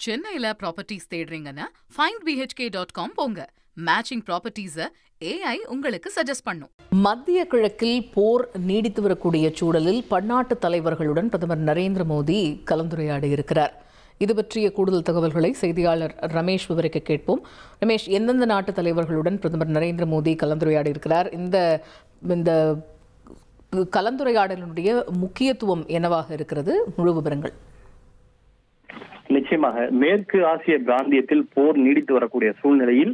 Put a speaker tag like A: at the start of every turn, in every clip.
A: சென்னையில properties தேடுறீங்கன்னா findbhk.com போங்க. Matching ப்ராப்பர்ட்டிஸை AI உங்களுக்கு சஜஸ்ட் பண்ணும்.
B: மத்திய கிழக்கில் போர் நீடித்து வரக்கூடிய சூழலில் பன்னாட்டு தலைவர்களுடன் பிரதமர் நரேந்திர மோடி கலந்துரையாட இருக்கிறார். இது பற்றிய கூடுதல் தகவல்களை செய்தியாளர் ரமேஷ் விவரிக்க கேட்போம். ரமேஷ், எந்தெந்த நாட்டு தலைவர்களுடன் பிரதமர் நரேந்திர மோடி கலந்துரையாட இருக்கிறார்? இந்த கலந்துரையாடலுடைய முக்கியத்துவம் என்னவாக இருக்கிறது? முழு விவரங்கள்.
C: நிச்சயமாக மேற்கு ஆசிய பிராந்தியத்தில் போர் நீடித்து வரக்கூடிய சூழ்நிலையில்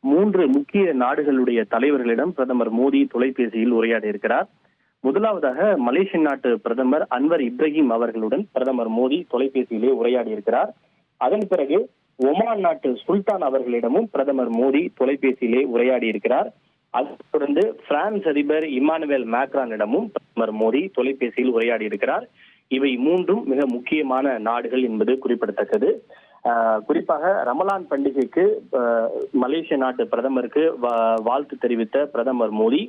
C: 3 முக்கிய நாடுகளுடைய தலைவர்களிடம் பிரதமர் மோடி தொலைபேசியில் உரையாட இருக்கிறார். முதலாவதாக மலேசிய நாட்டு பிரதமர் அன்வர் இப்ராஹிம் அவர்களுடன் பிரதமர் மோடி தொலைபேசியிலே உரையாடி இருக்கிறார். அதன் பிறகு ஒமான் நாட்டு சுல்தான் அவர்களிடமும் பிரதமர் மோடி தொலைபேசியிலே உரையாடி இருக்கிறார். அதைத் தொடர்ந்து பிரான்ஸ் அதிபர் இமானுவேல் மேக்ரானிடமும் பிரதமர் மோடி தொலைபேசியில் உரையாடி இருக்கிறார். இவை 3 மிக முக்கியமான நாடுகள் என்பது குறிப்பிடத்தக்கது. குறிப்பாக ரமலான் பண்டிகைக்கு மலேசிய நாட்டு பிரதமருக்கு வாழ்த்து தெரிவித்த பிரதமர் மோடி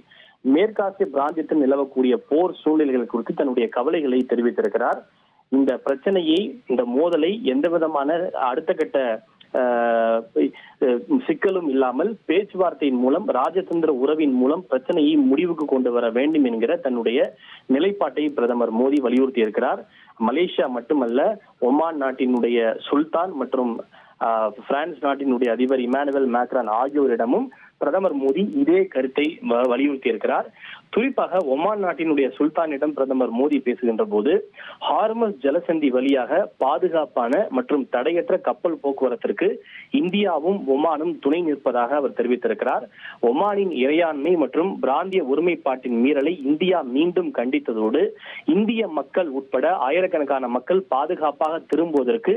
C: மேற்காசிய பிராந்தியத்தில் நிலவக்கூடிய போர் சூழ்நிலைகள் குறித்து தன்னுடைய கவலைகளை தெரிவித்திருக்கிறார். இந்த பிரச்சனையை, இந்த மோதலை எந்த விதமான அடுத்த கட்ட சிக்கலும் இல்லாமல் பேச்சுவார்த்தையின் மூலம், ராஜதந்திர உறவின் மூலம் பிரச்சனையை முடிவுக்கு கொண்டு வர வேண்டும் என்கிற தன்னுடைய நிலைப்பாட்டை பிரதமர் மோடி வலியுறுத்தி இருக்கிறார். மலேசியா மட்டுமல்ல, ஒமான் நாட்டினுடைய சுல்தான் மற்றும் பிரான்ஸ் நாட்டினுடைய அதிபர் இமானுவேல் மேக்ரான் ஆகியோரிடமும் பிரதமர் மோடி இதே கருத்தை வலியுறுத்தி இருக்கிறார். குறிப்பாக ஒமான் நாட்டினுடைய சுல்தானிடம் பிரதமர் மோடி பேசுகின்ற போது ஹார்மஸ் ஜலசந்தி வழியாக பாதுகாப்பான மற்றும் தடையற்ற கப்பல் போக்குவரத்திற்கு இந்தியாவும் ஒமானும் துணை நிற்பதாக அவர் தெரிவித்திருக்கிறார். ஒமானின் இறையாண்மை மற்றும் பிராந்திய ஒருமைப்பாட்டின் மீறலை இந்தியா மீண்டும் கண்டித்ததோடு இந்திய மக்கள் உட்பட ஆயிரக்கணக்கான மக்கள் பாதுகாப்பாக திரும்புவதற்கு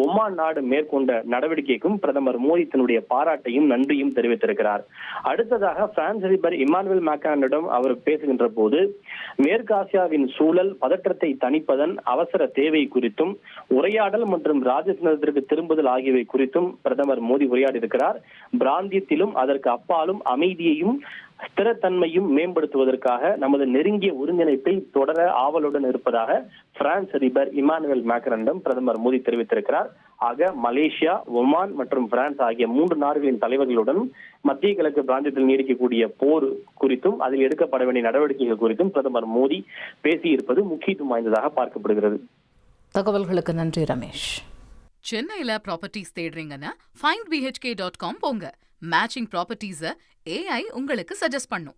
C: ஒமான் நாடு மேற்கொண்ட நடவடிக்கைக்கும் பிரதமர் மோடி தன்னுடைய பாராட்டையும் நன்றியும் தெரிவித்திருக்கிறார். அடுத்ததாக பிரான்ஸ் அதிபர் இமானுவேல் மேக்ரானிடம் அவர் பேசுகின்ற போது மேற்காசியாவின் சூழல் பதற்றத்தை தணிப்பதன் அவசர தேவை குறித்தும் உரையாடல் மற்றும் ராஜதந்திரத்திற்கு திரும்புதல் ஆகியவை குறித்தும் பிரதமர் மோடி உரையாடி இருக்கிறார். பிராந்தியத்திலும் அதற்கு அப்பாலும் அமைதியையும் ஸ்திரத்தன்மையும் மேம்படுத்துவதற்காக நமது நெருங்கிய ஒருங்கிணைப்பை தொடர ஆவலுடன் இருப்பதாக பிரான்ஸ் அதிபர் இமானுவேல் மேக்ரானிடம் பிரதமர் மோடி தெரிவித்திருக்கிறார். ஆக மலேசியா, ஒமான் மற்றும் பிரான்ஸ் ஆகிய 3 நாடுகளின் தலைவர்களுடன் மத்திய கிழக்கு பிராந்தியத்தில் நீடிக்கக்கூடிய போர் குறித்தும் அதில் எடுக்கப்பட வேண்டிய நடவடிக்கைகள் குறித்தும் பிரதமர் மோடி பேசியிருப்பது முக்கியத்துவம் வாய்ந்ததாக பார்க்கப்படுகிறது.
B: தகவல்களுக்கு நன்றி ரமேஷ்.
A: சென்னையில ப்ராப்பர்ட்டிஸ் தேடுறீங்கன்னா findbhk.com போங்க. மேட்சிங் ப்ராப்பர்ட்டிஸை AI உங்களுக்கு சஜஸ்ட் பண்ணும்.